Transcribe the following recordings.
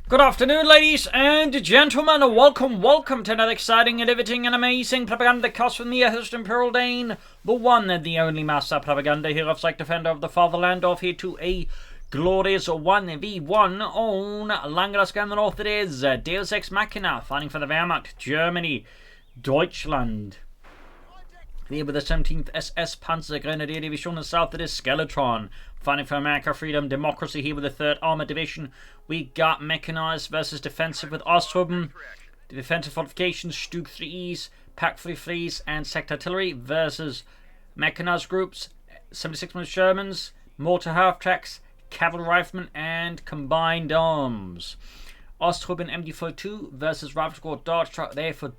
Good afternoon, ladies and gentlemen, and welcome to another exciting and riveting and amazing Propagandacast with me, your host Imperial Dane, the one and the only master propaganda hero, like defender of the fatherland, off here to a glorious 1v1 on Langraskaya in the north. It is Deus Ex Machina, fighting for the Wehrmacht, Germany, Deutschland. Here with the 17th SS Panzer Grenadier Division in the south, it is Skeletron, fighting for America, freedom, democracy. Here with the 3rd Armored Division, we got Mechanized versus Defensive with Osthuben, the defensive fortifications, Stug 3Es, Pack 3s, and Sect Artillery versus Mechanized groups, 76mm Shermans, mortar half-tracks, cavalry riflemen, and combined arms. Osthuben MD42 versus Rifle Squad Dart Truck there for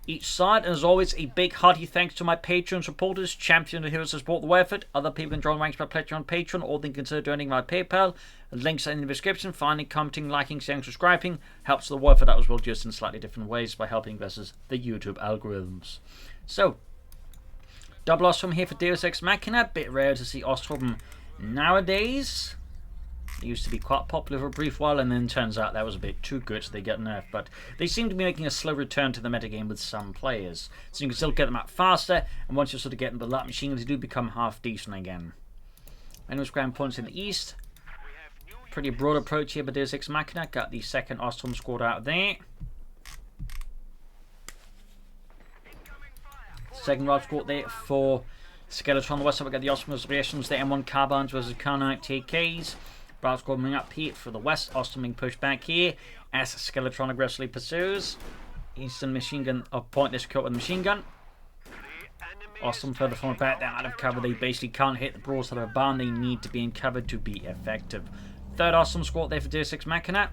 each side, and as always, a big hearty thanks to my Patreon supporters, champions and heroes who support the war effort. Other people can join ranks by pledging on Patreon, or they can consider donating via PayPal. Links are in the description. Finally, commenting, liking, sharing, subscribing helps the war effort out as well, just in slightly different ways by helping versus the YouTube algorithms. So, double Osthuben here for Deus Ex Machina. Bit rare to see Osthuben nowadays. They used to be quite popular for a brief while, and then turns out that was a bit too good, so they get nerfed. But they seem to be making a slow return to the metagame with some players. So you can still get them out faster, and once you sort of get them the light machine, they do become half decent again. Anyways, ground points in the east. Pretty broad approach here by Deus Ex Machina. Got the 2nd Osthuben squad out there. 2nd Rifle squad there for Skeletron on the west side. We got the Osthuben reactions, the M1 carbines versus Carnite TKs. Rifle squad coming up here for the west. Osthuben being pushed back here as Skeletron aggressively pursues. Eastern machine gun of pointless cut with the machine gun. Osthuben further forward back, they're out of cover. They basically can't hit the broadside of a barn. They need to be in cover to be effective. 3rd Osthuben squad there for Deus Ex Machina.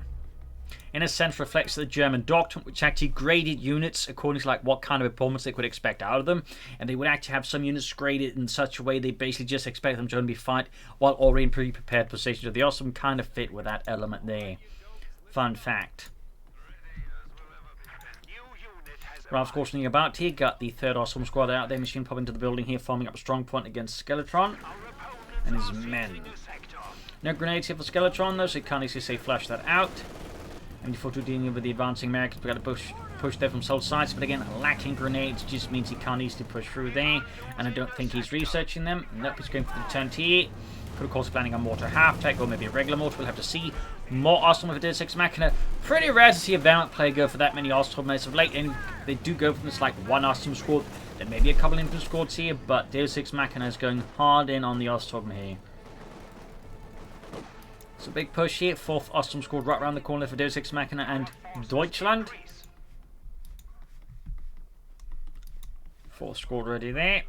In a sense, reflects the German doctrine, which actually graded units according to like what kind of performance they could expect out of them, and they would actually have some units graded in such a way they basically just expect them to only fight while already in pre-prepared positions. So the Osthuben kind of fit with that element there. Fun fact. Ralph's cautioning about here. Got the 3rd Osthuben squad out there. Machine popping into the building here, forming up a strong point against Skeletron and his men. No grenades here for Skeletron though, so you can't easily say flash that out. MD42 dealing with the advancing Americans. We've got to push there from both sides, but again, lacking grenades just means he can't easily push through there, and I don't think he's researching them. Nope, he's going for the turn here. Could of course be planning on mortar half-tech or maybe a regular mortar. We'll have to see. More Osthuben for Deus Ex Machina. Pretty rare to see a Wehrmacht player go for that many Osthuben as of late, and they do go from this like one Osthuben squad. There may be a couple infantry squads here, but Deus Ex Machina is going hard in on the Osthuben here. So big push here. 4th Osthuben squad right around the corner for Deus Ex Machina and Deutschland. 4th squad ready there.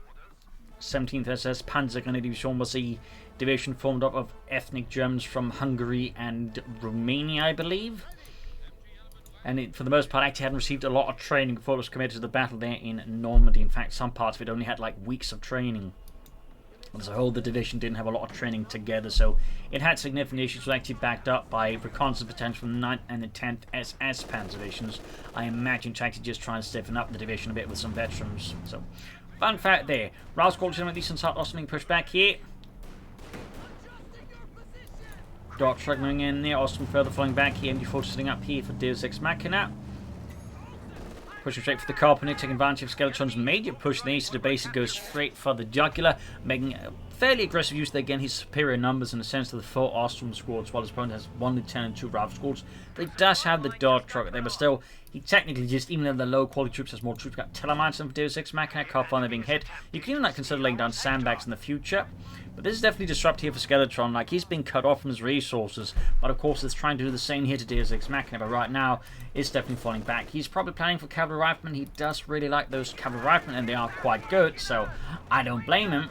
17th SS Panzer Grenadier Division was a division formed up of ethnic Germans from Hungary and Romania, I believe. And it, for the most part, actually hadn't received a lot of training before it was committed to the battle there in Normandy. In fact, some parts of it only had like weeks of training. As a whole, the division didn't have a lot of training together, so it had significant issues. Was actually backed up by reconnaissance potential from the 9th and the 10th SS Panzer divisions. I imagine to actually just try and stiffen up the division a bit with some veterans. So, fun fact there. Rouse squad with decent start, Osthuben being pushed back here. Dart truck moving in there, Osthuben further falling back here. MD4 sitting up here for Deus Ex Machina. Pushing straight for the carpenter, taking advantage of Skeletron's major push there, so to basically go straight for the jugular, making a fairly aggressive use there. Again, his superior numbers in the sense of the 4 Osthuben squads, while his opponent has 1 lieutenant and 2 Rifle squads. But he does have the dart truck there, but still, he technically just, even though the low quality troops has more troops, got Telemines and for Deus Ex Machina, can't find them being hit. You can even like consider laying down sandbags in the future. But this is definitely disruptive here for Skeletron. Like, he's been cut off from his resources. But of course, it's trying to do the same here to Deus Ex Machina. But right now, it's definitely falling back. He's probably planning for cavalry riflemen. He does really like those cavalry riflemen, and they are quite good. So, I don't blame him.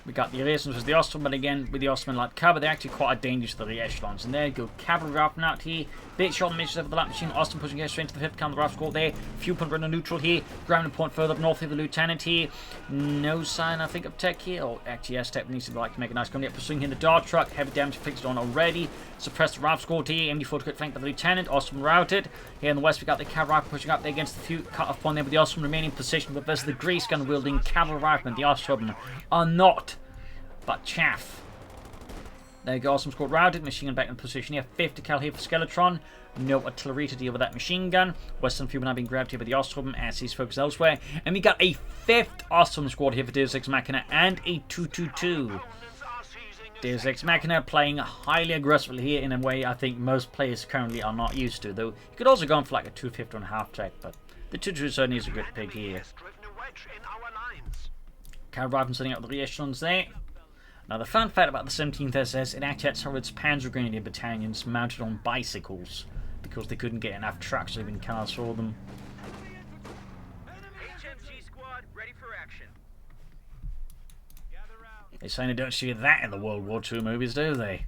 We got the Reasons with the Osthuben, but again, with the Osthuben like cover, they're actually quite a danger to the echelons. And there you go, cavalry rifleman out here. Bit shot and misses over the light machine. Osthuben pushing here straight into the 5th counter rifle squad there. Few point runner neutral here. Ground point further up north here, the lieutenant here. No sign, I think, of tech here. Or actually, yes, tech needs to like to make a nice comeback. Pursuing here the dart truck. Heavy damage fixed on already. Suppressed the rifle squad here. MD4 to get flanked by the lieutenant. Osthuben routed. Here in the west, we got the cavalry rifle pushing up there against the few cut off point there with the Osthuben remaining in position. But versus the grease gun wielding cavalry riflemen, the Osthuben are not but chaff. There you go, awesome squad routed. Machine gun back in position here. 50 cal here for Skeletron. No artillery to deal with that machine gun. Western Fuel now being grabbed here by the Ostrom as he's focused elsewhere. And we got a 5th Ostrom squad here for Deus Ex Machina and a 2-2-2. Deus Ex Machina playing highly aggressively here in a way I think most players currently are not used to. Though you could also go for like a 250 and a half tech, but the 2-2 certainly is a good pick here. Cav Rifle setting up the re-echelons there. Now the fun fact about the 17th SS, it actually had some of its Panzer Grenadier battalions mounted on bicycles because they couldn't get enough trucks or even cars for them. HMG squad ready for action. They certainly don't see that in the World War II movies, do they?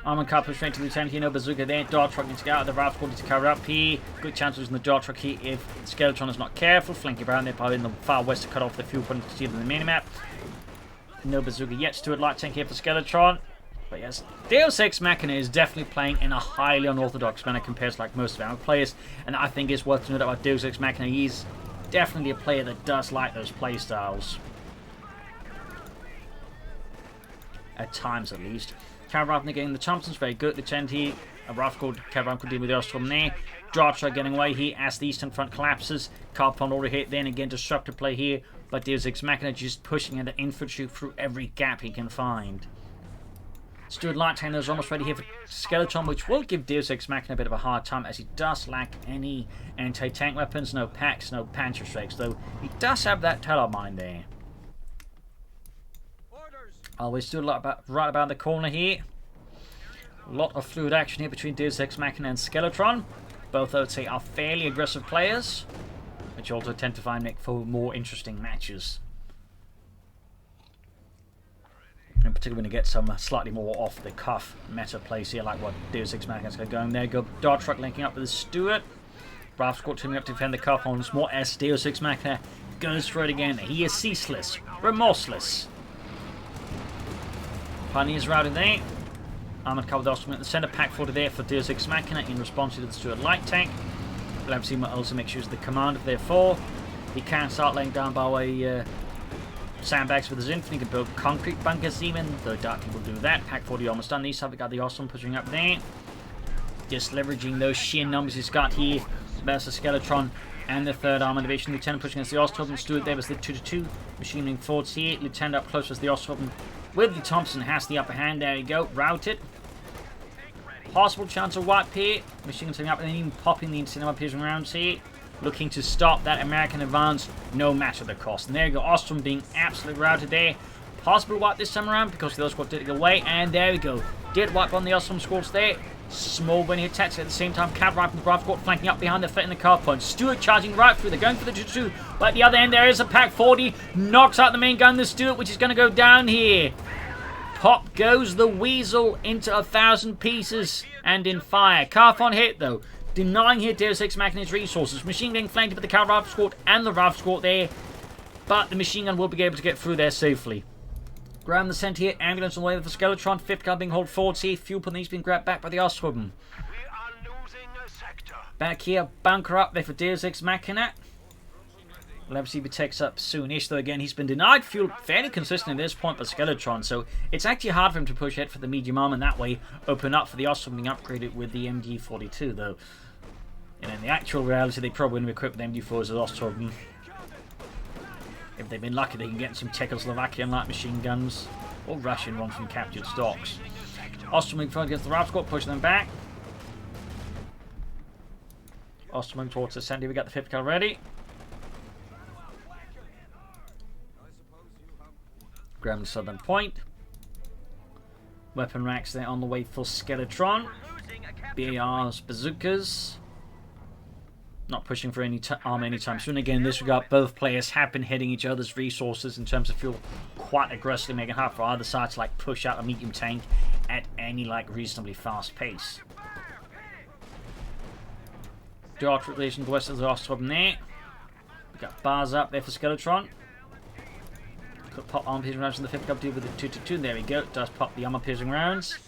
Armored car push straight to Lieutenant here, no bazooka there. Dart truck needs to get out of the Ralph squad to cover up here. Good chance of using the Dart truck here if Skeletron is not careful. Flanking around there, probably in the far west to cut off the fuel point to see them in the minimap. No bazooka yet. Stuart light tank here for Skeletron. But yes, Deus Ex Machina is definitely playing in a highly unorthodox manner compared to like most of our players. And I think it's worth to note about Deus Ex Machina. He's definitely a player that does like those playstyles. At times, at least. Cav Rifle getting the Thompsons, very good. Lieutenant here, a rifle called Cav Rifle could deal with the Ostrom there. Dart truck getting away here as the eastern front collapses. Car pond already hit, then again disruptive play here. But Deus Ex Machina just pushing into infantry through every gap he can find. Stuart Light Tank is almost ready here for Skeletron, which will give Deus Ex Machina a bit of a hard time as he does lack any anti-tank weapons, no packs, no Panzer Strikes, though he does have that Tellermine there. Always stood right about the corner here. A lot of fluid action here between Deus Ex Machina and Skeletron. Both, I would say, are fairly aggressive players, which also tend to find make for more interesting matches. In particular, when you get some slightly more off-the-cuff meta plays here, like what Deus Ex Machina's got going there. Go Dart Truck linking up with the Stuart. Ralph Squad turning up to defend the cuff once more as Deus Ex Machina goes for it again. He is ceaseless, remorseless. Pioneers routed there. Armored car with Ostrom at the centre. Pack 40 there for Deus Ex Machina in response to the Stuart Light Tank. We'll have to see what also makes use of the commander therefore. He can start laying down by way sandbags with his infantry. He can build concrete bunkers even, though Dark will do that. Pack 40 almost done. These have got the Ostrom pushing up there. Just leveraging those sheer numbers he's got here versus Skeletron and the 3rd Armored Division. Lieutenant pushing against the Ostrom. Stuart there was the 2-2. Machining forwards here. Lieutenant up close as the Ostrom. With the Thompson has the upper hand. There you go. Routed. Possible chance of wipe here. Machine gun up and then even popping the cinema piercing rounds here. Looking to stop that American advance no matter the cost. And there you go. Ostrom being absolutely routed there. Possible wipe this time around because the other squad did get away. And there we go. Did wipe on the Ostrom squads there. Small when he attacks at the same time. Cav Rifle and Rifle squad flanking up behind the foot in the car point. Stuart charging right through. They're going for the 2-2. But at the other end there is a Pack 40. Knocks out the main gun, the Stuart, which is going to go down here. Pop goes the Weasel into 1,000 pieces and in fire. Carphon hit though, denying here Deus Ex Machina's resources. Machine being flanked by the Cav Rifle squad and the Rifle squad there. But the machine gun will be able to get through there safely. Grab the centre here, ambulance on the way for Skeletron. 5th car being hauled forwards here. Fuel pump needs being grabbed back by the Ostrom. Back here, bunker up there for Deus Ex Machina. We'll have to see if he takes up soonish, though again he's been denied fuel fairly consistent at this point by Skeletron, so it's actually hard for him to push ahead for the medium arm and that way open up for the Ostrom being upgraded with the MG42, though in the actual reality they probably wouldn't equip the MG4s as Ostrom. If they've been lucky they can get some Czechoslovakian light machine guns or Russian ones from captured stocks. Ostrom moving forward against the Ralph squad, pushing them back. Ostrom moving towards the centre, we got the 5th car ready. Graham Southern Point. Weapon racks there on the way for Skeletron. BARs, bazookas. Not pushing for any arm anytime soon. Again, in this regard, both players have been hitting each other's resources in terms of fuel quite aggressively, making it hard for either side to like push out a medium tank at any like reasonably fast pace. Dart relation to west of the Ostrom there. We got bars up there for Skeletron. Pop armor piercing rounds from the 5th cup deal with the 2-2. There we go. Does pop the armor piercing rounds.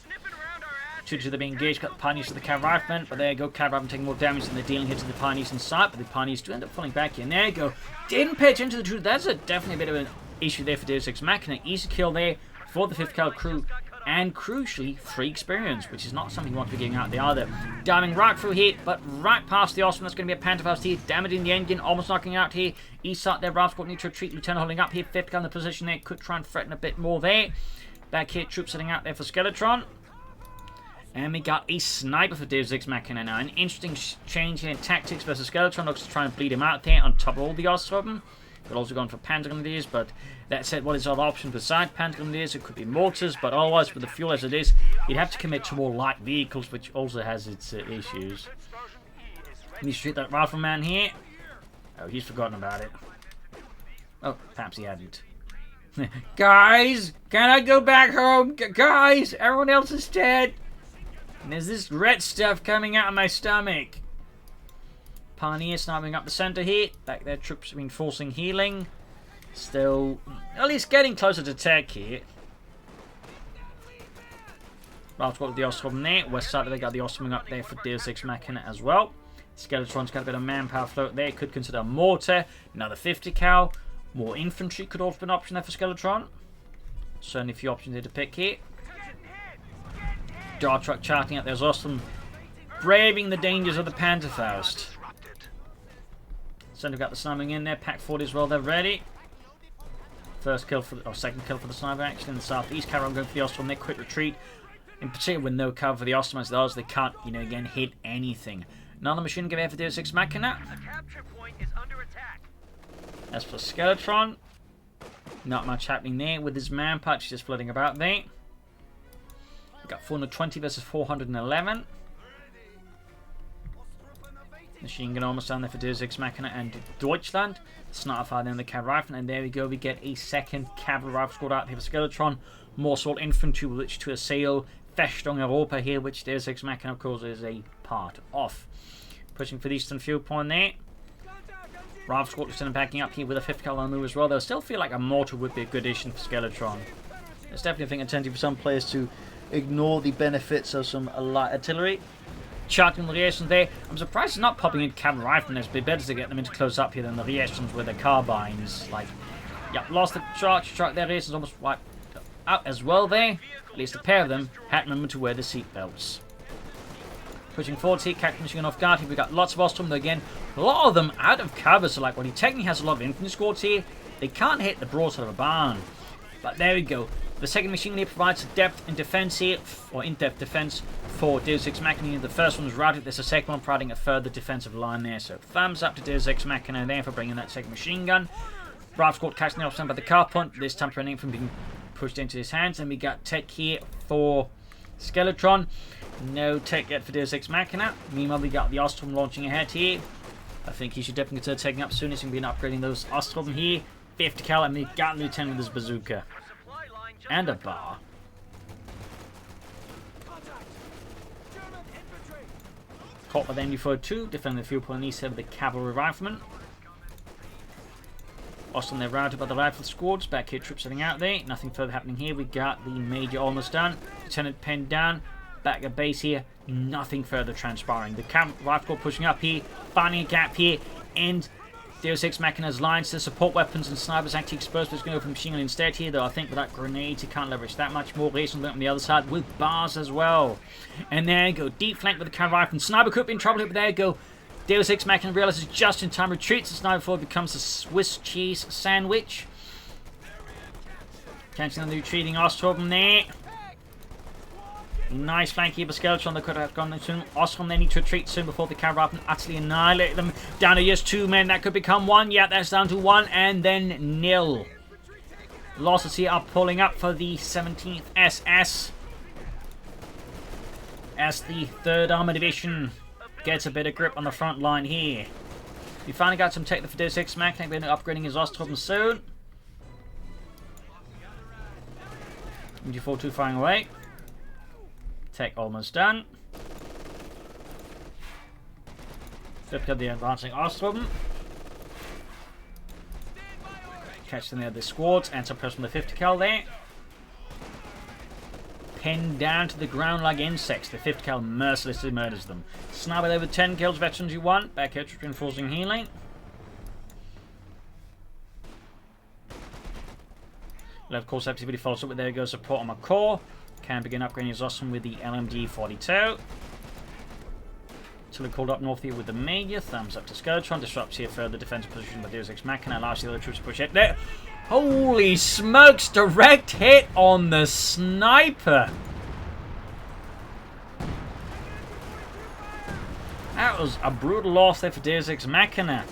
2-2 they're being engaged. Got the Pioneers to the Cav Riflemen. But there you go. Cav Riflemen taking more damage than they're dealing here to the Pioneers inside. But the Pioneers do end up falling back in. There you go. Didn't pitch into the 2. That's definitely a bit of an issue there for Deus Ex Machina. Easy kill there for the 5th cal crew, and crucially, free experience, which is not something you want to be getting out there either. Diving right through here, but right past the Osman. That's going to be a Pantherfaust here, damaging the engine, almost knocking out here. East side there, Ralph need to retreat. Lieutenant holding up here, 5th cal in the position there, could try and threaten a bit more there. Back here, troops sitting out there for Skeletron. And we got a sniper for Deus Ex Machina now. An interesting change here in tactics versus Skeletron. Looks to try and bleed him out there on top of all the Ostrom. Could also gone for Panzergrenadiers, but that said, what is other option besides Panzergrenadiers? It could be mortars, but otherwise, with the fuel as it is, you'd have to commit to more light vehicles, which also has its issues. Let me shoot that rifleman here. Oh, he's forgotten about it. Oh, perhaps he hadn't. Guys, can I go back home? Guys, everyone else is dead. And there's this red stuff coming out of my stomach. Pioneer sniping up the center here. Back there, troops reinforcing healing. Still, at least getting closer to tech here. Right, got the Ostrom there. West side, they got the Ostrom up there for Deus Ex Machina as well. Skeletron's got a bit of manpower float there. Could consider a mortar. Another 50 cal. More infantry could also be an option there for Skeletron. Certainly a few options here to pick here. Dart truck charting out there's Ostrom, braving the dangers of the Pantherfaust. Certainly got the sniping in there. Pack 40 as well, they're ready. First kill for the, or second kill for the sniper actually in the southeast. Caron going for the Ostrom, their quick retreat. In particular with no cover for the Ostrom as those, they can't, again hit anything. Another machine gun here for Deus Ex Machina. The capture point is under attack. As for Skeletron, not much happening there with his manpower, just floating about there. We've got 420 versus 411. Machine gun almost down there for Deus Ex Machina and Deutschland. Sniper fire then the cavalry rifle, and there we go. We get a second cavalry rifle squad out here for Skeletron. More assault infantry with which to assail Festung Europa here, which Deus Ex Machina, of course, is a part of. Pushing for the eastern field point there. Rifle squad lieutenant backing up here with a 5th cal on the move as well. They'll still feel like a mortar would be a good addition for Skeletron. There's definitely a thing attentive for some players to ignore the benefits of some light artillery. Charting the reactions there. I'm surprised it's not popping in cavalry riflemen. It'd be better to get them into close up here than the reactions with the carbines. Like, yeah, lost the charge truck there. Reactions almost wiped out as well there. At least a pair of them had remembered to wear the seatbelts. Pushing forward here, Captain Machine off guard here. We've got lots of Ostrom, though again, a lot of them out of cover. So, like, when he technically has a lot of infantry squads here, they can't hit the broadside of a barn. But there we go. The second machine here provides depth in defense here, or in-depth defense for Deus Ex Machina. The first one was routed, there's a second one providing a further defensive line there. So thumbs up to Deus Ex Machina there for bringing that second machine gun. Rifle squad catching the offstand by the car point, this time preventing from being pushed into his hands. And we got tech here for Skeletron. No tech yet for Deus Ex Machina. Meanwhile, we got the Ostrom launching ahead here. I think he should definitely consider taking up soon as he can be upgrading those Ostrom here. 50 cal, and we got Lieutenant with his bazooka. And a bar. Caught by the MD-42, defending the field point east with the cavalry riflemen. Ostrom, they're routed by the rifle squads. Back here, troops sitting out there. Nothing further happening here. We got the Major almost done. Lieutenant pinned down. Back at base here. Nothing further transpiring. The rifle squad pushing up here. Finding a gap here. And Deus Ex Machina's lines to support weapons and snipers actually exposed, but it's going to go for machine gun instead here, though I think with that grenade he can't leverage that much more. Racing on the other side with bars as well. And there you go, deep flank with the cavalry rifle. Sniper could be in trouble here, but there you go. Deus Ex Machina realizes just in time, retreats the sniper before it becomes a Swiss cheese sandwich. Catching the retreating Ostrom there. Nice flank here for Skeletron. They could have gone soon. Ostrom, they need to retreat soon before the cavalry rifle utterly annihilate them. Down to just 2 men. That could become 1. Yeah, that's down to 1 and then nil. Losses here are pulling up for the 17th SS. As the 3rd Armored Division gets a bit of grip on the front line here. We finally got some tech for Deus Ex Machina. We're upgrading his Ostrom soon. MG-42 firing away. Tech almost done. Flip up the advancing Ostrom. Catch them there, the squads, and some press from the 50 cal there. Pinned down to the ground like insects. The 50 cal mercilessly murders them. Sniper there with 10 kills, veterans you won. Back here, reinforcing healing. Left course activity follows up with there goes support on my core. Can begin upgrading his awesome with the LMG-42. Until called up north here with the Major. Thumbs up to Skeletron. Disrupts here further defensive position by Deus Ex Machina. Allows the other troops to push it there. Holy smokes! Direct hit on the sniper. That was a brutal loss there for Deus Ex Machina.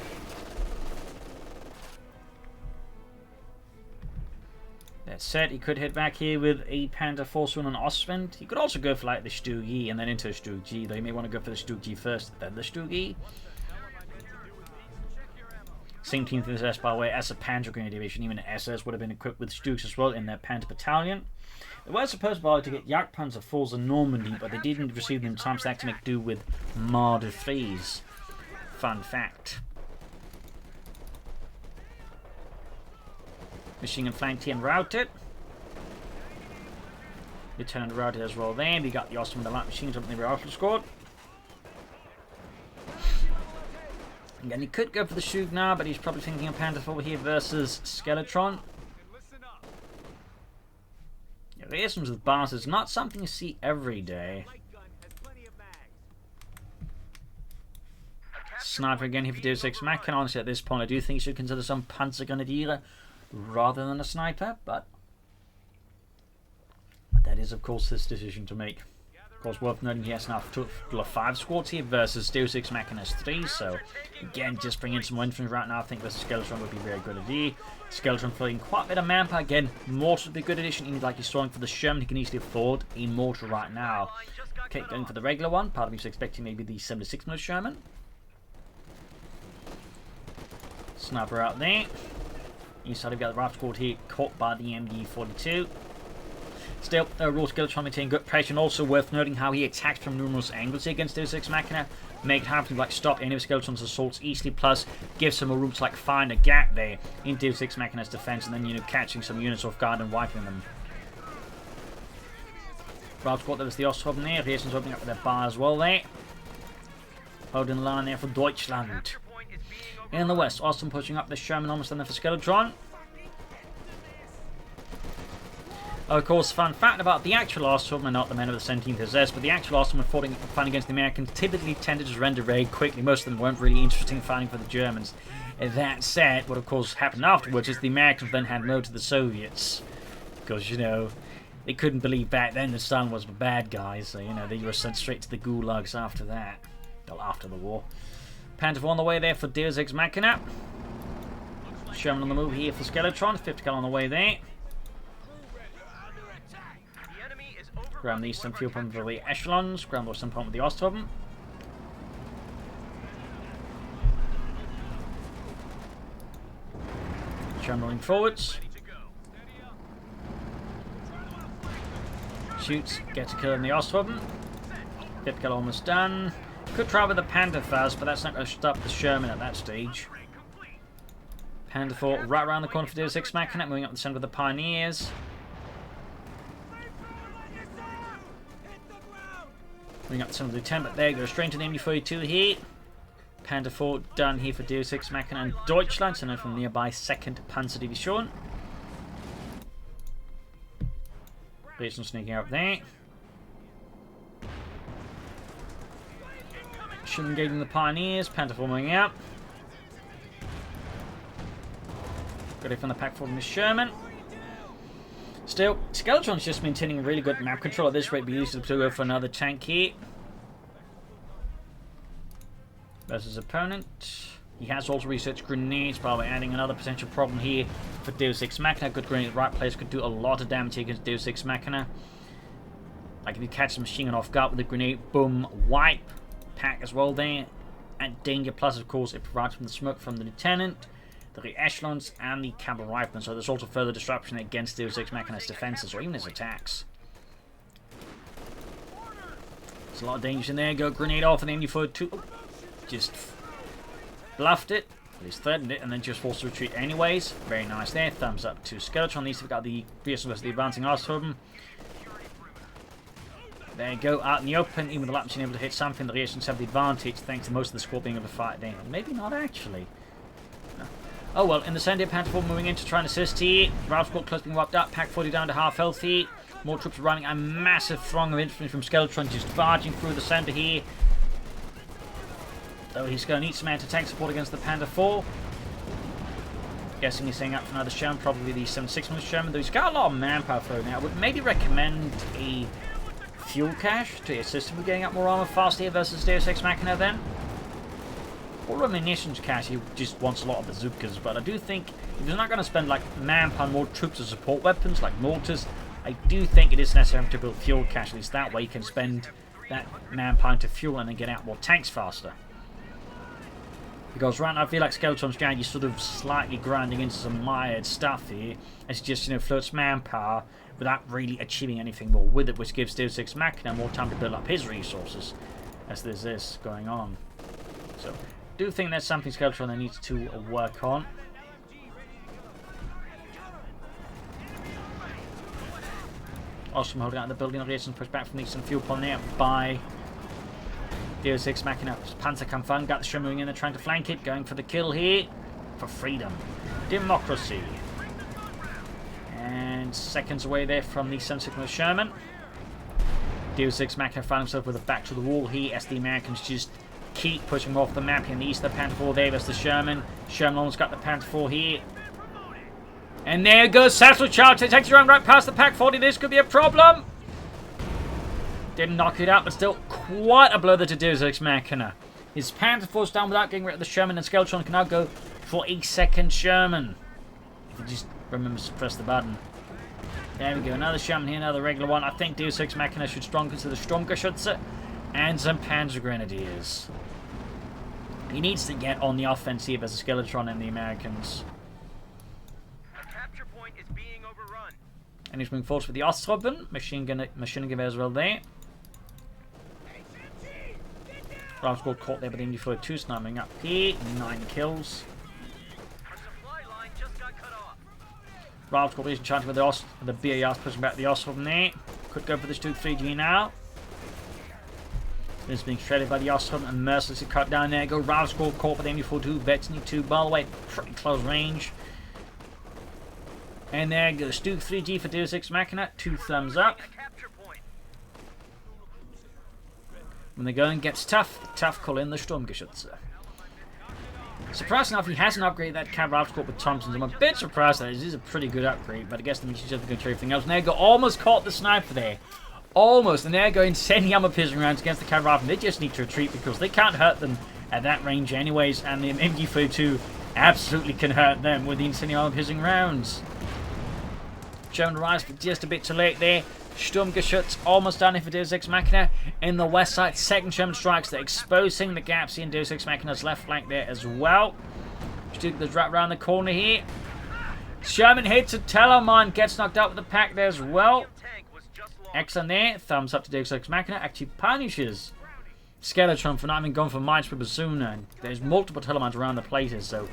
That said, he could head back here with a Panther Force on Ostwind. He could also go for like the Stug and then into a Stug. Though he may want to go for the Stug first, then the Stug. Same team for this SS, by the way, as a Panther Grenadier Division. Even the SS would have been equipped with Stugs as well in their Panther Battalion. They were supposed to get Jagdpanzer Force in Normandy, but they didn't receive them in time stack to make do with Marder 3s. Fun fact. Machine gun flanked here and routed. Lieutenant routed as well there. We got the awesome the light machines up in the rifle squad. Again, he could go for the Shug now, but he's probably thinking of Panther 4 here versus Skeletron. Yeah, the isms with bars is not something you see every day. Sniper again here for Deus Ex Machina. Honestly, at this point, I do think you should consider some Panzergrenadier rather than a sniper, but that is, of course, his decision to make. Of course, worth noting he has now 5 squads here versus Deus Ex Machina's 3, so again, just bring in some infantry right now. I think versus Skeletron would be very good idea. Skeletron filling quite a bit of manpower. Again, mortar would be a good addition. Even like he's throwing for the Sherman, he can easily afford a mortar right now. Okay, going for the regular one. Part of me is expecting maybe the 76mm Sherman. Sniper out there. Inside we've got the rifle squad here, caught by the MG-42. Still, Raw Skeletron maintaining good pressure, and also worth noting how he attacks from numerous angles here against Deus Ex Machina. Make it happen to like stop any of Skeletron's assaults easily, plus gives him a room to like find a gap there in Deus Ex Machina's defense, and then, you know, catching some units off guard and wiping them. Rifle squad, there was the Ostrom there. Reason's opening up with their bar as well there. Holding the line there for Deutschland. In the west, Austin pushing up the Sherman almost in there for Skeletron. Of course, fun fact about the actual Ostrom, and not the men of the 17th SS, but the actual Ostrom fighting against the Americans typically tended to surrender very quickly. Most of them weren't really interested in fighting for the Germans. That said, what of course happened afterwards is the Americans then handed over to the Soviets. Because, you know, they couldn't believe back then that Stalin was the bad guy, so, you know, they were sent straight to the gulags after that. Well, after the war. Panther on the way there for Deus Ex Machina. Sherman on the move here for Skeletron. 50 cal on the way there. Grab the eastern fuel pump for the Echelons. Grab the western pump with the Ostrom. Sherman rolling forwards. Shoots. Gets a kill in the Ostrom. 50 cal almost done. Could try with the Panther fast, but that's not going to stop the Sherman at that stage. Panther 4 right around the corner for Deus Ex Machina, moving up the centre with the Pioneers. Moving up the centre with the Lieutenant, but there goes straight to the MD-42 here. Panther 4 done here for Deus Ex Machina and Deutschland, so now from nearby 2nd Panzer Division. Basin sneaking up there. Engaging the Pioneers, Panther 4 moving out. Got it from the pack for the Sherman. Still, Skeletron's just maintaining really good map control at this rate, but used to go for another tank here. Versus opponent. He has also researched grenades, by the way, adding another potential problem here for Deus Ex Machina. Good grenade at the right place could do a lot of damage against Deus Ex Machina. Like if you catch the machine gun off guard with the grenade, boom, wipe. Pack as well there, and danger plus of course it provides from the smoke from the Lieutenant, the Echelons and the Cavalry Riflemen, so there's also further disruption against Deus Ex Machina's defenses or even his attacks. There's a lot of dangers in there. Go grenade off and then you forward two. Just bluffed it, at least threatened it, and then just forced to retreat anyways. Very nice there. Thumbs up to Skeletron. These have got the Pearson versus the advancing Ostrom. There you go, out in the open, even with the lap machine able to hit something, the Reactions have the advantage thanks to most of the squad being able to fight down. Maybe not actually. No. Oh well, in the center, Panther 4 moving in to try and assist here. Ralph's got close being wiped up. Pack 40 down to half health here. More troops are running. A massive throng of infantry from Skeletron just barging through the center here. Though he's going to need some anti-tank support against the Panther 4. Guessing he's setting up for another Sherman, probably the 76mm Sherman, though he's got a lot of manpower thrown out. I would maybe recommend a fuel cache to assist him with getting up more armor fast here versus Deus Ex Machina then. Or a munitions cache, he just wants a lot of bazookas, but I do think if he's not going to spend like manpower and more troops to support weapons like mortars, I do think it is necessary to build fuel cache, at least that way you can spend that manpower into fuel and then get out more tanks faster. Because right now I feel like Skeletron's strategy is sort of slightly grinding into some mired stuff here, as he just, floats manpower without really achieving anything more with it, which gives Deus Ex Machina more time to build up his resources, as there's this going on. So, I do think that's something Skeletron needs to work on. Awesome holding out the building of and pushed back from the eastern fuel pond there by Deus Ex Machina. Panzerkampf got the Sherman moving in there, trying to flank it, going for the kill here. For freedom. Democracy. And seconds away there from the 76mm Sherman. Deus Ex Machina found himself with a back to the wall here as the Americans just keep pushing off the map in the east. The Panther 4 there, that's the Sherman. Sherman almost got the Panther 4 here. And there goes Satchel Charge. It takes around right past the Pack 40. This could be a problem. Didn't knock it out, but still quite a blow there to Deus Ex Machina. His Panther 4's down without getting rid of the Sherman, and Skeletron can now go for a second Sherman. If he just remembers to press the button. There we go, another Sherman here, another regular one. I think Deus Ex Machina should consider Sturmgeschütze and some Panzer Grenadiers. He needs to get on the offensive as a Skeletron and the Americans. And he's moving forward with the Ostrobben. Machine gun as well there. Ralph's got caught there by the Indy 2 sniping up here. 9 kills. Ralph's got recent charge with the BARs pushing back the Ostrobben there. Could go for the Stuke 3G now. It's being shredded by the Ostrobben and mercilessly cut down there. Go Ralph's got caught by the Indy 2. Betsy 2 by the way, pretty close range. And there goes Stuke 3G for Deus Ex Machina. 2 thumbs up. When the going gets tough, tough call in the Sturmgeschütze. Surprising enough, he hasn't upgraded that cab Ralph's with Thompsons. I'm a bit surprised that it is a pretty good upgrade, but I guess the machine doesn't go to everything else. And there go, almost caught the sniper there. Almost. And there go insane armor piercing rounds against the cab Ralph. They just need to retreat because they can't hurt them at that range anyways. And the MG42 absolutely can hurt them with the insane armor piercing rounds. Sherman arrives, but just a bit too late there. Sturmgeschütz almost done it for Deus Ex Machina. In the west side, second Sherman strikes. They're exposing the gaps in Deus Ex Machina's left flank there as well. Stuke does right around the corner here. Sherman hits a Telemann, gets knocked out with the pack there as well. Excellent there. Thumbs up to Deus Ex Machina. Actually punishes Skeletron for not having gone for mines with sooner. There's multiple Telemanns around the places, so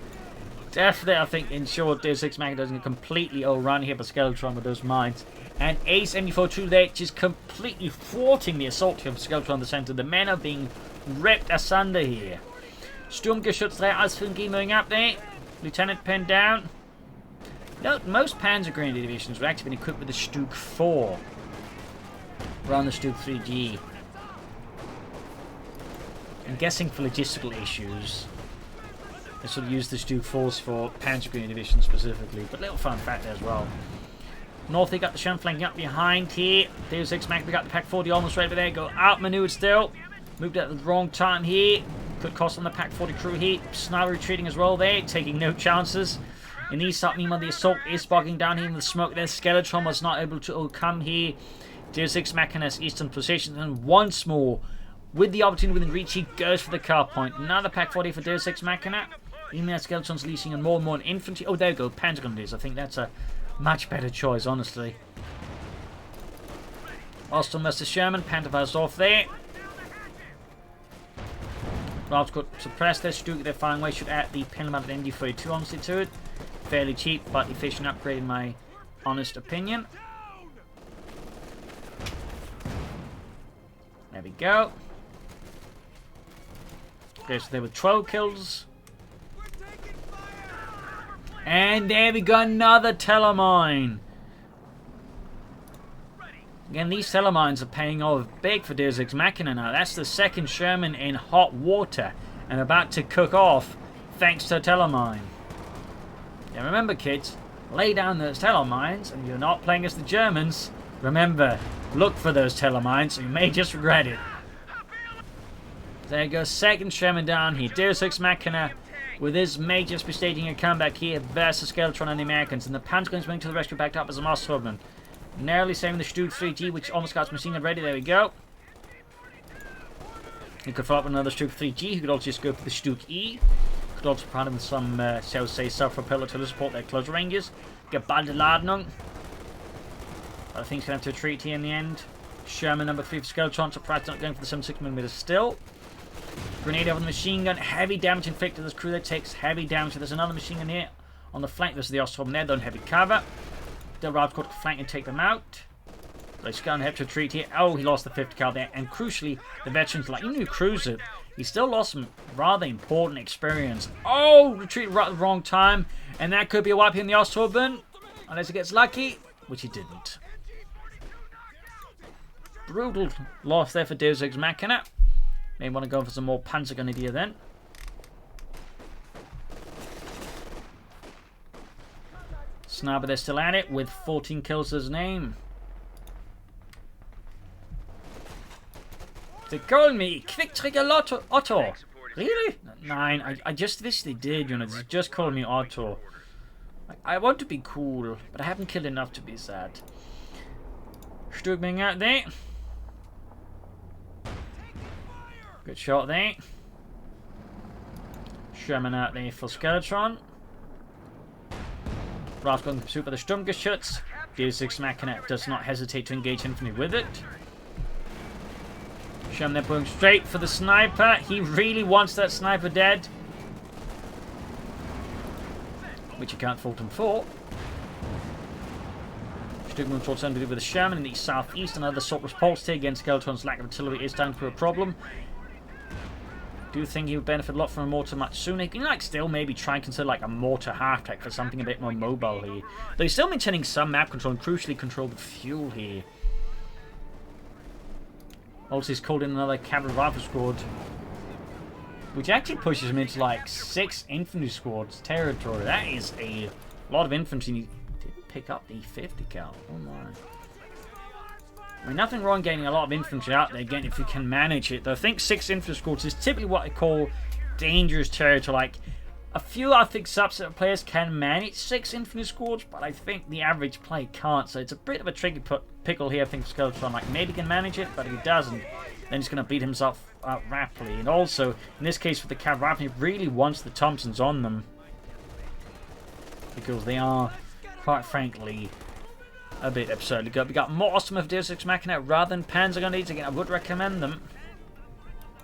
definitely, I think, ensure Deus Ex Machina doesn't completely overrun here by Skeletron with those mines. And Ace MD42 there, just completely thwarting the assault of Skeletron in the center. The men are being ripped asunder here. Sturmgeschütz there, Eisfungi moving up there. Lieutenant pinned down. Note, most Panzer Grenadier divisions have actually been equipped with the Stuke 4. Around the Stuke 3G. I'm guessing for logistical issues. They sort of use the Stuke 4s for Panzer Grenadier division specifically. But little fun fact there as well. North, they got the Sherman flanking up behind here. Deus Ex Machina, we got the Pack 40 almost right over there. Go outmaneuvered still. Moved at the wrong time here. Could cost on the Pack 40 crew here. Sniper retreating as well there, taking no chances. In the east side, meanwhile, the assault is bogging down here in the smoke there. Skeletron was not able to overcome here Deus Ex Machina's eastern position. And once more, with the opportunity within reach, he goes for the car point. Another Pack 40 for Deus Ex Machina. Even as Skeletron's leasing and more infantry. Oh, there we go. Panzer Grenadiers. I think that's a much better choice, honestly. Austin Mr. Sherman, Panther off there. Ralph's got suppressed their Stuke, they're fine way, should add the Penlamap and MD42 honestly to it. Fairly cheap, but efficient upgrade in my honest opinion. There we go. Okay, so there were 12 kills. And there we go, another telemine. Again, these telemines are paying off big for Deus Ex Machina now. That's the second Sherman in hot water and about to cook off thanks to a telemine. Yeah, remember kids, lay down those telemines and you're not playing as the Germans. Remember, look for those telemines or you may just regret it. There goes second Sherman down here. Deus Ex Machina with his majors bestaging a comeback here versus Skeletron and the Americans. And the Pentagon's running to the rescue, backed up as a Mosswoman. Narrowly saving the Stug 3G, which almost got his Machina ready. There we go. He could follow up with another Stug 3G. He could also just go for the Stug E. Could also provide him with some, shall we say, self-propeller to support their close ranges. Get Baldeladnung. But I think he's going to have to retreat here in the end. Sherman number 3 for Skeletron. Surprised not going for the 76mm still. Grenade over the machine gun. Heavy damage inflicted. This crew that takes heavy damage. There's another machine gun here on the flank. This is the Ostrom there. They're on heavy cover. Del Raab's got to flank and take them out. So he's going to have to retreat here. Oh, he lost the 50 cal there. And crucially, the veterans, like, even who cruise it, he still lost some rather important experience. Oh, retreat right at the wrong time. And that could be a wipe here in the Ostrom. Unless he gets lucky, which he didn't. Brutal loss there for Deus Ex Machina. May want to go for some more Panzergun idea then. Sniper, they're still at it with 14 kills to his name. They call me Quick Trigger Otto. Really? Nine. I just wish they did, you know. They just call me Otto. I want to be cool, but I haven't killed enough to be sad. Stug being out there. Good shot there. Sherman out there for Skeletron. Raab's going to pursue by the Sturmgeschütz. Deus Ex Machina does not hesitate to engage infantry with it. Sherman they're going straight for the sniper. He really wants that sniper dead. Which you can't fault him for. Stug moves towards with the Sherman in the southeast. Another assault repulsed here against Skeletron's lack of artillery is down to a problem. Do think he would benefit a lot from a mortar much sooner. He can like still maybe try and consider like a mortar half-tech for something a bit more mobile here. Though he's still maintaining some map control and crucially control the fuel here. Also he's called in another cavalry rifle squad, which actually pushes him into like 6 infantry squads territory. That is a lot of infantry. He did pick up the 50 cal. Oh my. I mean, nothing wrong getting a lot of infantry out there, again, if you can manage it. Though I think 6 infantry squads is typically what I call dangerous territory. Like, a few, I think, subset of players can manage 6 infantry squads, but I think the average player can't. So it's a bit of a tricky pickle here, I think, for Skeletron. Like, maybe he can manage it, but if he doesn't, then he's going to beat himself out rapidly. And also, in this case, with the cavalry, he really wants the Thompsons on them. Because they are, quite frankly, a bit absurdly good. We got more awesome of Deus Ex Machina rather than Panzergun. Again, I would recommend them.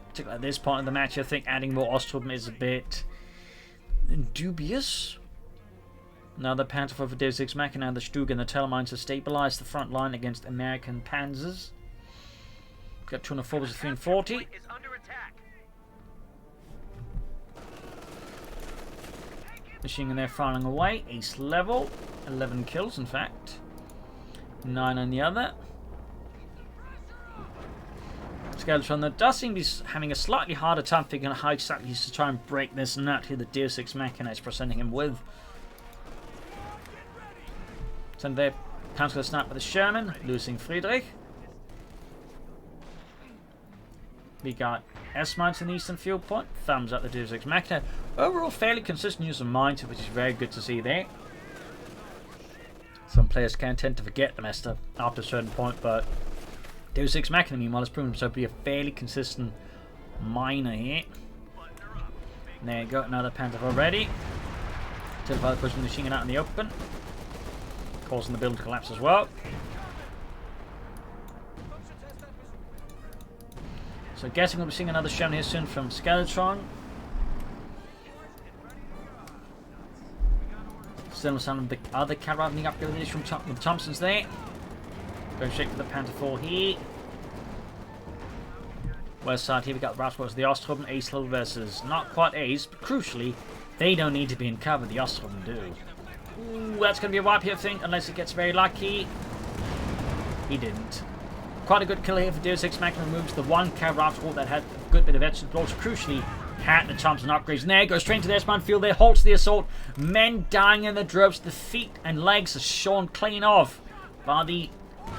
Particularly at this point in the match, I think adding more Ostrom is a bit dubious. Now the Panther for Deus Ex Machina and the Stug and the Telemines have stabilized the front line against American Panzers. Got 204 versus 340. Machine gun there firing away. Ace level. 11 kills, in fact. 9 on the other. Skeletron that does seem to be having a slightly harder time figuring out how exactly he's to try and break this nut here that Deus Ex Machina is presenting him with. Send there, counter snap with the Sherman, losing Friedrich. We got S-Mines in the eastern field point. Thumbs up the Deus Ex Machina. Overall, fairly consistent use of mines, which is very good to see there. Some players can tend to forget the master after a certain point, but Deus Ex Machina, meanwhile, has proven himself to be a fairly consistent miner here. And there you go, another Panther already. Tilfire pushing the machine gun out in the open, causing the build to collapse as well. So guessing we'll be seeing another Sherman here soon from Skeletron. Still some of the other cavalry upgrades from the Thompsons there. Going straight for the Panther 4 here. West side here we got Rasmus the Ostrom, Ace Hill versus not quite Ace, but crucially They don't need to be in cover, the Ostrom do. Ooh, that's going to be a wipe here, I think, unless it gets very lucky. He didn't. Quite a good kill here for Deus Ex Machina. Removes the one cavalry squad that had a good bit of extra, but also crucially had the chumps and upgrades. And there goes straight into the S-man field. There halts the assault. Men dying in the droves. The feet and legs are shorn clean off by the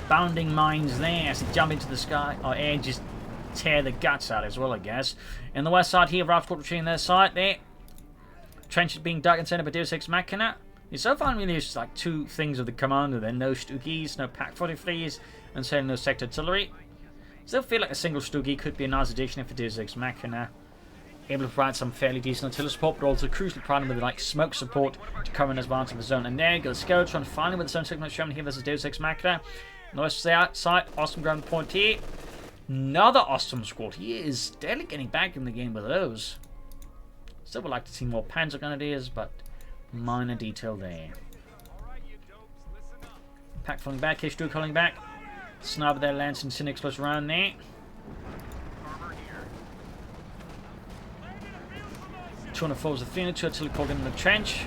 bounding mines there as they jump into the sky or air and just tear the guts out as well, I guess. In the west side here, Ralph squad retreating their side there. Trenches being dug and sent up by Deus Ex Machina. So far, really, it's like two things of the commander then. No Stoogies, no Pack 43s, and certainly no Sector Artillery. Still feel like a single Stoogie could be a nice addition for Deus Ex Machina. Able to provide some fairly decent artillery support, but also crucially providing with like smoke support to cover in advance of the zone. And there goes Skeletron finally with the zone signal shown here versus Deus Ex Machina. On the west side, Ostrom ground point here. Another Ostrom squad. He is steadily getting back in the game with those. Still would like to see more Panzer Grenadiers, but minor detail there. Pack falling back, H2 calling back. Sniper there, Lance and Cynics plus around there. Trying to force the Phoenix, Churchill called in the trench.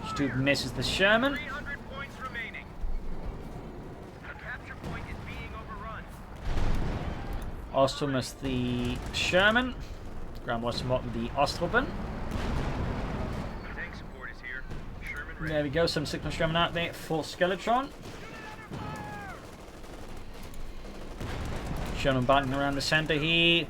Stu misses the Sherman. Ostrom is the Sherman. Ground was somewhat with the Ostroben. There we go, some signal Sherman out there for Skeletron. Sherman biting around the centre here.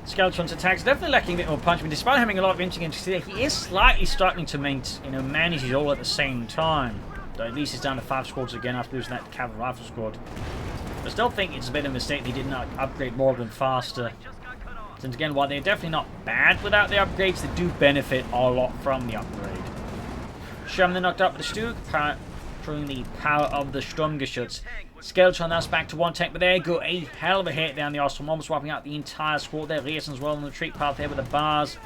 Skeletron's attacks definitely lacking a bit more punch, but despite having a lot of intelligence here, he is slightly struggling to manage it all at the same time. Though at least he's down to 5 squads again after losing that cavalry rifle squad. I still think it's a bit of a mistake they did not upgrade more of them faster. Since again, while they're definitely not bad without the upgrades, they do benefit a lot from the upgrade. Sherman then knocked out with the Stug, proving the power of the Sturmgeschütz. Skeletron that's back to 1 tank, but there go a hell of a hit down the Ostrom, almost wiping out the entire squad there. Rierson as well on the retreat path there with the bars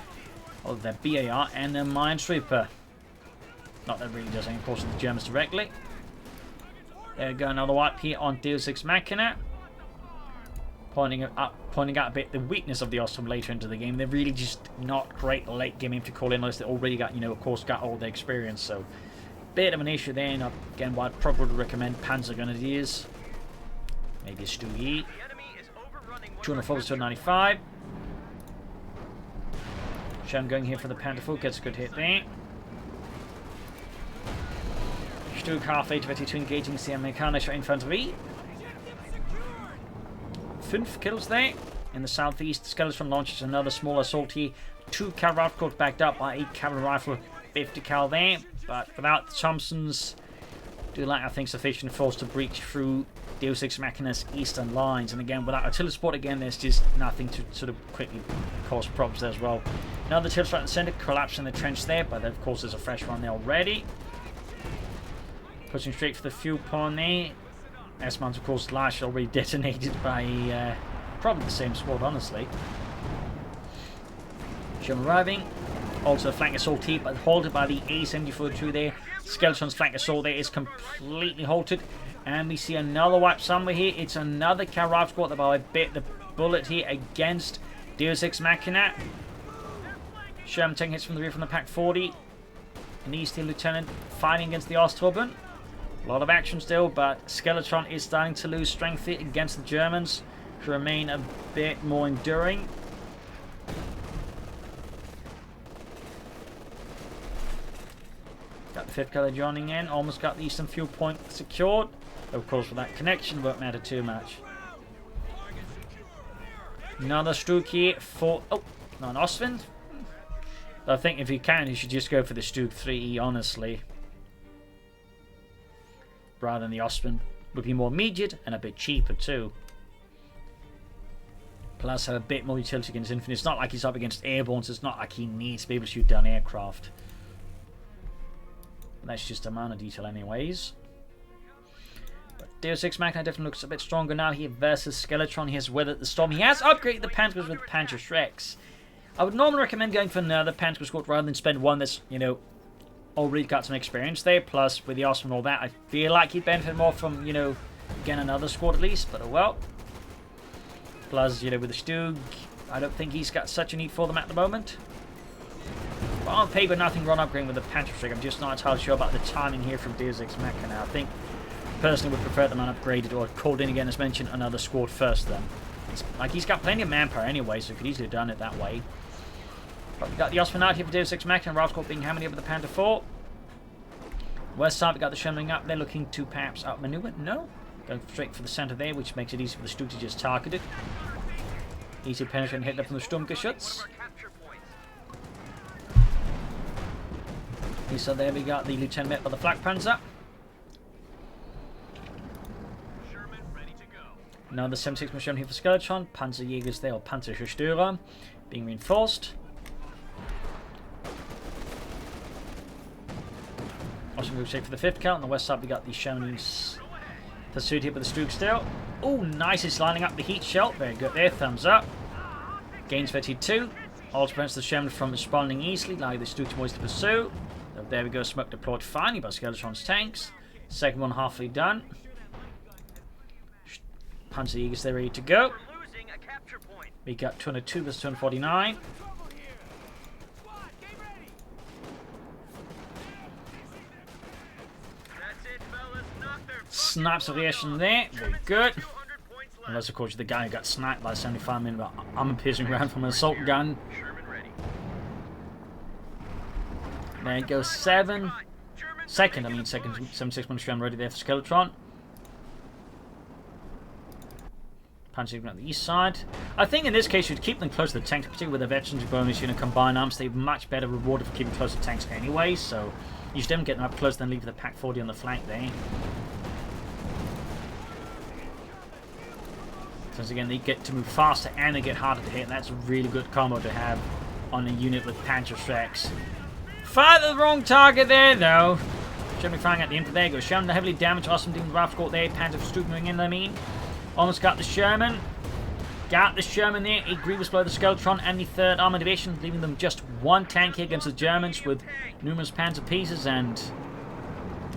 of their BAR and their Minesweeper. Not that it really does any course of the Germans directly. There we go, another wipe here on Deus Ex Machina. Pointing out a bit the weakness of the Ostrom later into the game. They're really just not great late game to call in unless they already got, of course, got all the experience. So, bit of an issue there. And again, why I'd probably recommend Panzer Grenadiers. Maybe a Stoogie. 200 forwards to 95. Shem going here for the Pantherfoot, gets a good hit there. Stug halfway to engaging the Mechanische Infantry. 5 kills there. In the southeast, Skeletron launches another small assault here. 2 cavalry rifles backed up by 8 cavalry rifle, 50 cal there. But without the Thompsons, do lack, I think, sufficient force to breach through Deus Ex Machina's eastern lines. And again, without artillery support, again, there's just nothing to sort of quickly cause problems there as well. Another tilt right in the center, collapsing the trench there, but of course there's a fresh one there already. Pushing straight for the fuel pond there. S-Mans, of course, last already detonated by probably the same squad, honestly. Sherman arriving. Also, the flank assault here, but halted by the A-74-2 there. Skeletron's flank assault there is completely halted. And we see another wipe somewhere here. It's another cavalry squad that I bit the bullet here against Deus Ex Machina. Sherman taking hits from the rear from the Pack 40. An Eastern Lieutenant fighting against the Ostroben. A lot of action still, but Skeletron is starting to lose strength here against the Germans, who remain a bit more enduring. Got the 5th color joining in, almost got the eastern fuel point secured. Of course, with that connection, won't matter too much. Another Stug here for... oh, not an Ostwind. I think if you can, you should just go for the Stug 3E, honestly. Rather than the Ostwind. Would be more immediate and a bit cheaper too. Plus have a bit more utility against infantry. It's not like he's up against airborne, so it's not like he needs to be able to shoot down aircraft. But that's just a minor detail anyways. But Deus Ex Machina definitely looks a bit stronger now here versus Skeletron. He has weathered the storm. He has upgraded the Panthers with Panther Shreks. I would normally recommend going for another Panther squad rather than spend one that's, already got some experience there. Plus, with the Ostrom and all that, I feel like he'd benefit more from, again, another squad at least. But oh well. Plus, with the Stug, I don't think he's got such a need for them at the moment. But on paper, nothing wrong upgrading with the Panther Rig. I'm just not entirely sure about the timing here from Deus Ex Machina. I think, personally, would prefer them unupgraded or called in again, as mentioned, another squad first then. It's, like, he's got plenty of manpower anyway, so he could easily have done it that way. But we got the Osman out here for Deus Ex Machina, Rascal being how many over the Panther 4? West side, we got the Sherman up there looking to perhaps outmaneuver. No. Going straight for the centre there, which makes it easy for the Stu to just target it. Easy penetrating hit there from the Sturmgeschütz. So there we got the Lieutenant met by the Flak Panzer. Now the 76 machine here for Skeletron. Panzerjägers there, or Panzerzerstörer, being reinforced. Also move straight for the 5th count. On the west side we got the Sherman's pursued here by the Stroog still. Oh, nice, it's lining up the heat shell. Very good there, thumbs up. Gains 32. Also prevents the Sherman from responding easily, allowing the Stroog to pursue. So there we go, smoke deployed finally by Skeletron's tanks. Second one halfway done. Panzerjägers there ready to go. We got 202 versus 249. Snipes of reaction there, very good. Unless of course you're the guy who got sniped by 75mm armor-piercing round from an assault gun. There it goes, second 76mm round ready there for Skeletron. Punching on the east side. I think in this case you'd keep them close to the tanks, particularly with the veterans bonus unit combined arms. They're much better rewarded for keeping close to tanks anyway, so you should definitely get them up close, then leave the Pack 40 on the flank there. Because again, they get to move faster and they get harder to hit, and that's a really good combo to have on a unit with Panther Shreks. Fire the wrong target there, though. Shouldn't be firing at the infantry. There goes Sherman. The heavily damaged Awesome Demon Ralph got there. Panther Stroog moving in, I mean. Almost got the Sherman. Got the Sherman there. A grievous blow to the Skeletron and the 3rd Armored Division, leaving them just one tank here against the Germans with numerous Panzer pieces, and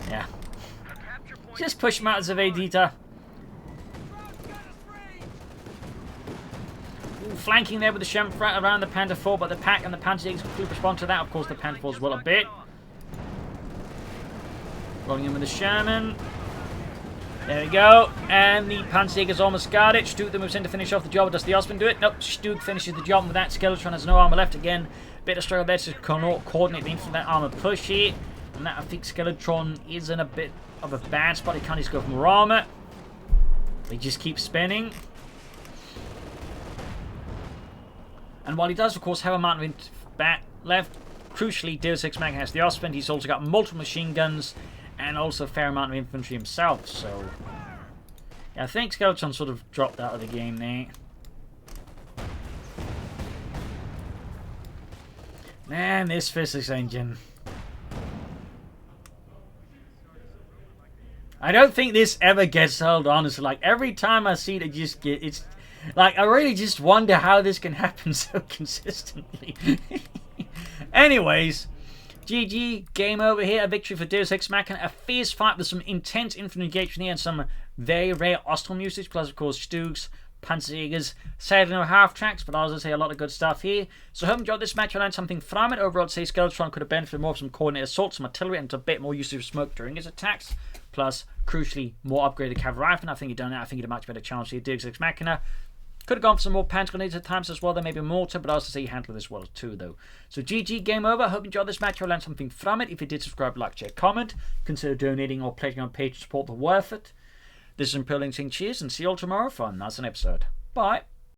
yeah. Just push them out as a Vedita. Flanking there with the Sherman around the Panther 4, but the Pack and the Panzerjägers quickly respond to that. Of course, the Panther 4 as well a bit. Rolling in with the Sherman. There we go. And the Panzerjägers almost got it. Stug then moves in to finish off the job. Does the Osman do it? Nope. Stug finishes the job with that. Skeletron has no armor left again. Bit of struggle there to coordinate the infantry that armor push here. And that, I think Skeletron is in a bit of a bad spot. He can't just go for more armor. They just keep spinning. And while he does, of course, have a amount of bat left, crucially, Deus Ex Machina has the Osman. He's also got multiple machine guns and also a fair amount of infantry himself. So, yeah, I think Skeletron sort of dropped out of the game there. Man, this physics engine. I don't think this ever gets old, honestly. Like, every time I see it, it's... Like, I really just wonder how this can happen so consistently. Anyways, GG, game over here. A victory for Deus Ex Machina. A fierce fight with some intense infantry engagement here and some very rare Ostrom usage. Plus, of course, Stugs, Panzerjägers. Sadly, no half-tracks, but as I say, a lot of good stuff here. So I hope you enjoyed this match. I learned something from it. Overall, I'd say Skeletron could have benefited more from some coordinated assaults, some artillery, and a bit more usage of smoke during his attacks. Plus, crucially, more upgraded cavalry rifle. I think he'd done that. I think he'd a much better chance here. Deus Ex Machina could have gone for some more panther grenades at times as well. There may be mortar, but I also say he handled this well too, though. So GG, game over. I hope you enjoyed this match. I learned something from it. If you did, subscribe, like, share, comment. Consider donating or pledging on page to support the worth it. This is Imperial saying cheers and see you all tomorrow for another episode. Bye.